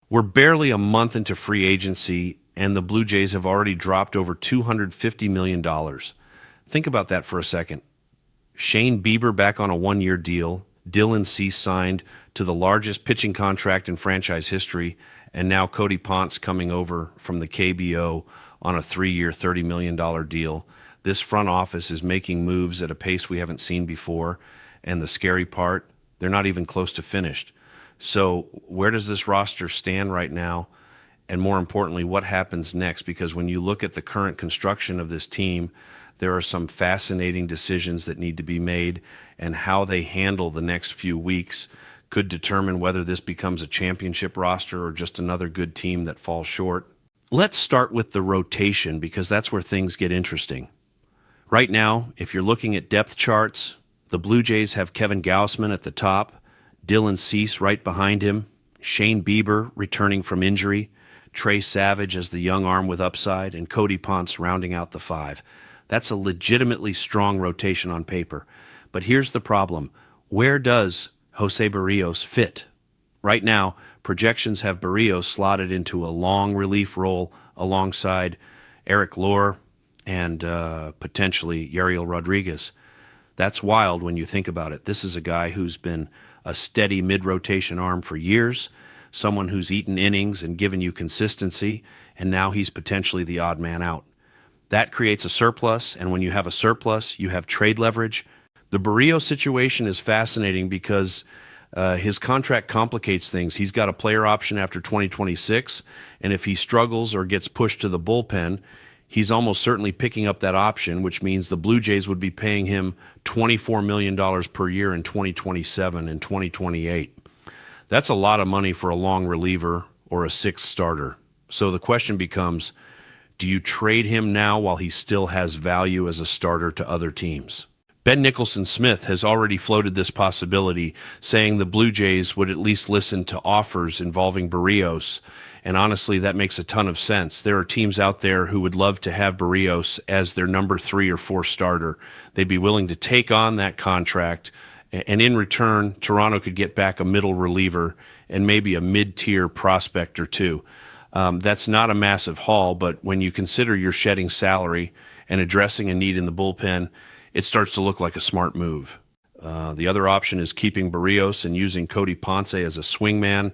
We're barely a month into free agency, and the Blue Jays have already dropped over $250 million. Think about that for a second. Shane Bieber back on a one-year deal, Dylan Cease signed to the largest pitching contract in franchise history, and now Cody Potts coming over from the KBO on a 3-year, $30 million deal. This front office is making moves at a pace we haven't seen before, and the scary part, they're not even close to finished. So where does this roster stand right now? And more importantly, what happens next? Because when you look at the current construction of this team, there are some fascinating decisions that need to be made, and how they handle the next few weeks could determine whether this becomes a championship roster or just another good team that falls short. Let's start with the rotation, because that's where things get interesting. Right now, if you're looking at depth charts, the Blue Jays have Kevin Gausman at the top, Dylan Cease right behind him, Shane Bieber returning from injury, Trey Savage as the young arm with upside, and Cody Potts rounding out the five. That's a legitimately strong rotation on paper. But here's the problem. Where does Jose Barrios fit? Right now, projections have Barrios slotted into a long relief role alongside Eric Lohr and potentially Yariel Rodriguez. That's wild when you think about it. This is a guy who's been a steady mid-rotation arm for years, someone who's eaten innings and given you consistency, and now he's potentially the odd man out. That creates a surplus, and when you have a surplus, you have trade leverage. The Barrios situation is fascinating because his contract complicates things. He's got a player option after 2026, and if he struggles or gets pushed to the bullpen, he's almost certainly picking up that option, which means the Blue Jays would be paying him $24 million per year in 2027 and 2028. That's a lot of money for a long reliever or a sixth starter. So the question becomes, do you trade him now while he still has value as a starter to other teams? Ben Nicholson-Smith has already floated this possibility, saying the Blue Jays would at least listen to offers involving Barrios. And honestly, that makes a ton of sense. There are teams out there who would love to have Barrios as their number 3 or 4 starter. They'd be willing to take on that contract, and in return, Toronto could get back a middle reliever and maybe a mid-tier prospect or two. That's not a massive haul, but when you consider you're shedding salary and addressing a need in the bullpen, it starts to look like a smart move. The other option is keeping Barrios and using Cody Ponce as a swingman.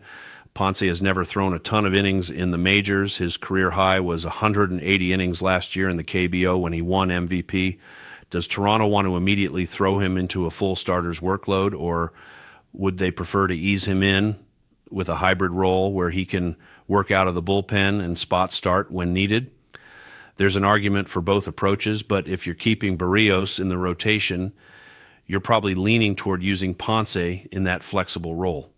Ponce has never thrown a ton of innings in the majors. His career high was 180 innings last year in the KBO when he won MVP. Does Toronto want to immediately throw him into a full starter's workload, or would they prefer to ease him in with a hybrid role where he can work out of the bullpen and spot start when needed? There's an argument for both approaches, but if you're keeping Barrios in the rotation, you're probably leaning toward using Ponce in that flexible role.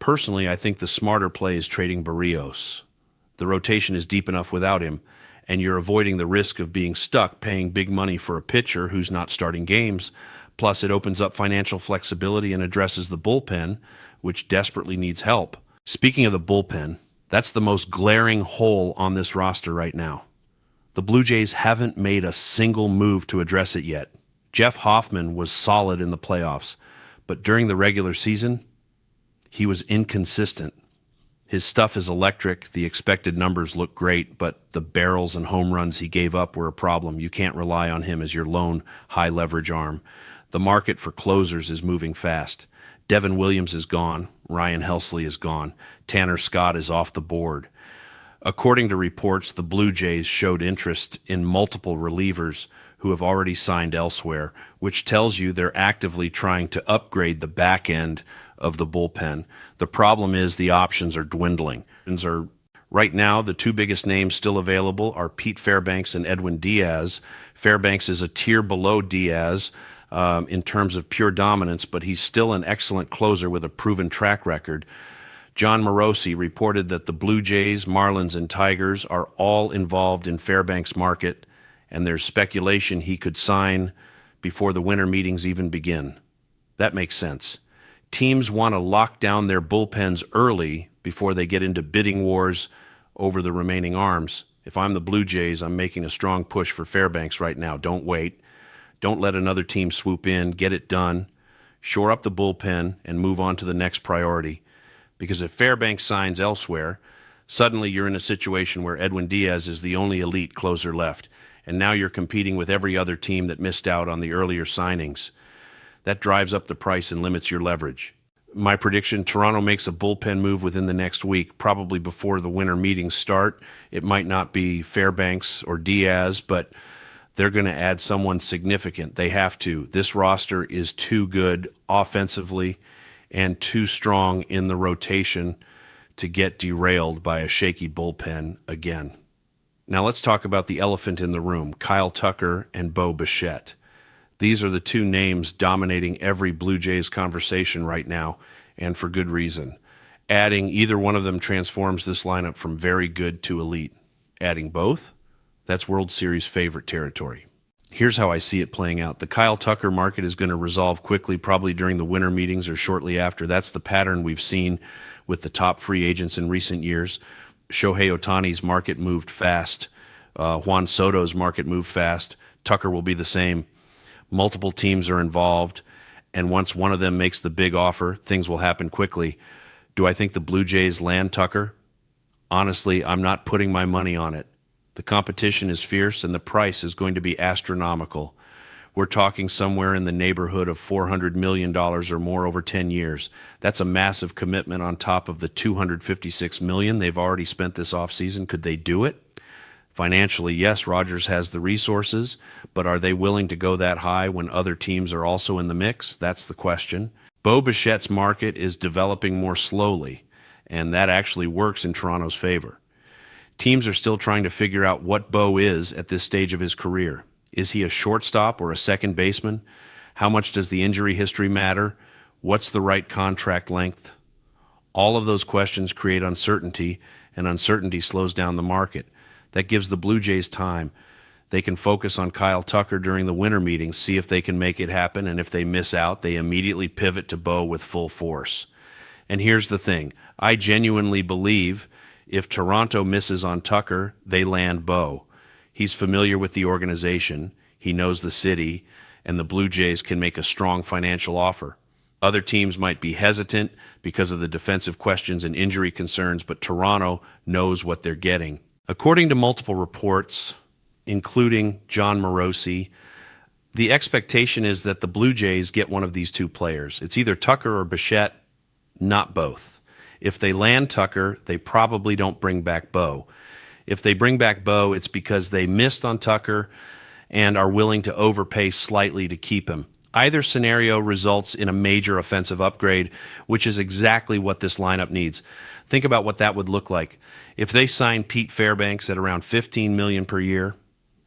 Personally, I think the smarter play is trading Barrios. The rotation is deep enough without him, and you're avoiding the risk of being stuck paying big money for a pitcher who's not starting games. Plus, it opens up financial flexibility and addresses the bullpen, which desperately needs help. Speaking of the bullpen, that's the most glaring hole on this roster right now. The Blue Jays haven't made a single move to address it yet. Jeff Hoffman was solid in the playoffs, but during the regular season, he was inconsistent. His stuff is electric. The expected numbers look great, but the barrels and home runs he gave up were a problem. You can't rely on him as your lone high-leverage arm. The market for closers is moving fast. Devin Williams is gone. Ryan Helsley is gone. Tanner Scott is off the board. According to reports, the Blue Jays showed interest in multiple relievers who have already signed elsewhere, which tells you they're actively trying to upgrade the back end of the bullpen. The problem is the options are dwindling. Right now, the two biggest names still available are Pete Fairbanks and Edwin Diaz. Fairbanks is a tier below Diaz in terms of pure dominance, but he's still an excellent closer with a proven track record. John Morosi reported that the Blue Jays, Marlins, and Tigers are all involved in Fairbanks' market, and there's speculation he could sign before the winter meetings even begin. That makes sense. Teams want to lock down their bullpens early before they get into bidding wars over the remaining arms. If I'm the Blue Jays, I'm making a strong push for Fairbanks right now. Don't wait. Don't let another team swoop in. Get it done. Shore up the bullpen and move on to the next priority. Because if Fairbanks signs elsewhere, Suddenly, you're in a situation where Edwin Diaz is the only elite closer left, and now you're competing with every other team that missed out on the earlier signings. That drives up the price and limits your leverage. My prediction, Toronto makes a bullpen move within the next week, probably before the winter meetings start. It might not be Fairbanks or Diaz, but they're going to add someone significant. They have to. This roster is too good offensively and too strong in the rotation to get derailed by a shaky bullpen again. Now let's talk about the elephant in the room, Kyle Tucker and Bo Bichette. These are the two names dominating every Blue Jays conversation right now, and for good reason. Adding either one of them transforms this lineup from very good to elite. Adding both? That's World Series favorite territory. Here's how I see it playing out. The Kyle Tucker market is going to resolve quickly, probably during the winter meetings or shortly after. That's the pattern we've seen with the top free agents in recent years. Shohei Ohtani's market moved fast. Juan Soto's market moved fast. Tucker will be the same. Multiple teams are involved, and once one of them makes the big offer, things will happen quickly. Do I think the Blue Jays land Tucker? Honestly, I'm not putting my money on it. The competition is fierce, and the price is going to be astronomical. We're talking somewhere in the neighborhood of $400 million or more over 10 years. That's a massive commitment on top of the $256 million they've already spent this offseason. Could they do it? Financially, yes, Rogers has the resources, but are they willing to go that high when other teams are also in the mix? That's the question. Bo Bichette's market is developing more slowly, and that actually works in Toronto's favor. Teams are still trying to figure out what Bo is at this stage of his career. Is he a shortstop or a second baseman? How much does the injury history matter? What's the right contract length? All of those questions create uncertainty, and uncertainty slows down the market. That gives the Blue Jays time. They can focus on Kyle Tucker during the winter meetings, see if they can make it happen, and if they miss out, they immediately pivot to Bo with full force. And here's the thing. I genuinely believe if Toronto misses on Tucker, they land Bo. He's familiar with the organization, he knows the city, and the Blue Jays can make a strong financial offer. Other teams might be hesitant because of the defensive questions and injury concerns, but Toronto knows what they're getting. According to multiple reports, including John Morosi, the expectation is that the Blue Jays get one of these two players. It's either Tucker or Bichette, not both. If they land Tucker, they probably don't bring back Bo. If they bring back Bo, it's because they missed on Tucker and are willing to overpay slightly to keep him. Either scenario results in a major offensive upgrade, which is exactly what this lineup needs. Think about what that would look like. If they sign Pete Fairbanks at around $15 million per year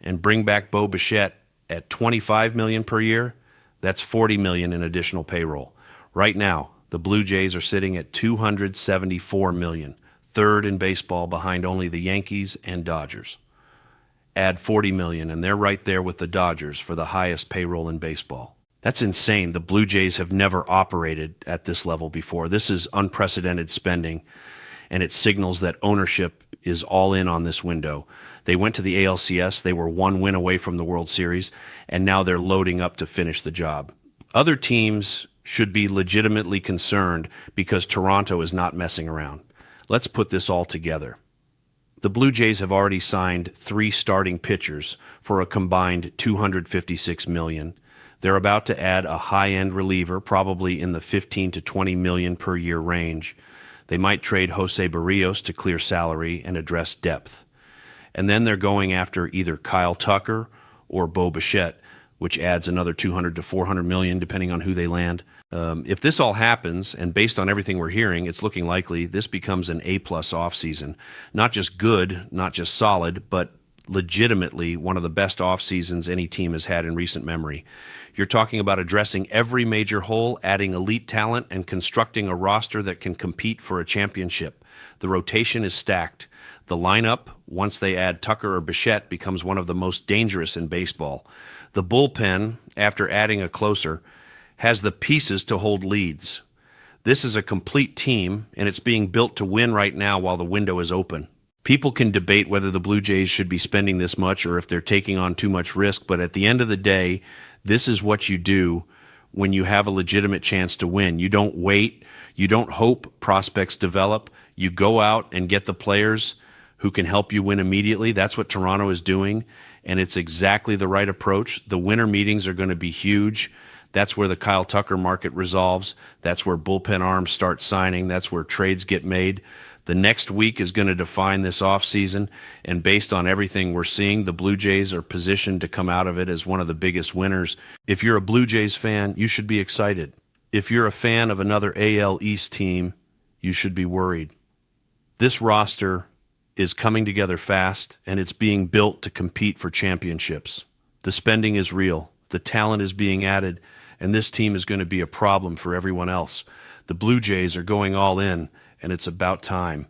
and bring back Bo Bichette at $25 million per year, that's $40 million in additional payroll. Right now, the Blue Jays are sitting at $274 million, third in baseball behind only the Yankees and Dodgers. Add $40 million, and they're right there with the Dodgers for the highest payroll in baseball. That's insane. The Blue Jays have never operated at this level before. This is unprecedented spending, and it signals that ownership is all in on this window. They went to the ALCS. They were one win away from the World Series, and now they're loading up to finish the job. Other teams should be legitimately concerned because Toronto is not messing around. Let's put this all together. The Blue Jays have already signed 3 starting pitchers for a combined $256 million. They're about to add a high-end reliever, probably in the $15 to $20 million per year range. They might trade Jose Barrios to clear salary and address depth. And then they're going after either Kyle Tucker or Bo Bichette, which adds another $200 to $400 million, depending on who they land. If this all happens, and based on everything we're hearing, it's looking likely this becomes an A-plus offseason. Not just good, not just solid, but legitimately one of the best offseasons any team has had in recent memory. You're talking about addressing every major hole, adding elite talent, and constructing a roster that can compete for a championship. The rotation is stacked. The lineup, once they add Tucker or Bichette, becomes one of the most dangerous in baseball. The bullpen, after adding a closer, has the pieces to hold leads. This is a complete team, and it's being built to win right now while the window is open. People can debate whether the Blue Jays should be spending this much or if they're taking on too much risk, but at the end of the day, this is what you do when you have a legitimate chance to win. You don't wait. You don't hope prospects develop. You go out and get the players who can help you win immediately. That's what Toronto is doing, and it's exactly the right approach. The winter meetings are going to be huge. That's where the Kyle Tucker market resolves. That's where bullpen arms start signing. That's where trades get made. The next week is going to define this offseason, and based on everything we're seeing, the Blue Jays are positioned to come out of it as one of the biggest winners. If you're a Blue Jays fan, you should be excited. If you're a fan of another AL East team, you should be worried. This roster is coming together fast, and it's being built to compete for championships. The spending is real. The talent is being added, and this team is going to be a problem for everyone else. The Blue Jays are going all in, and it's about time.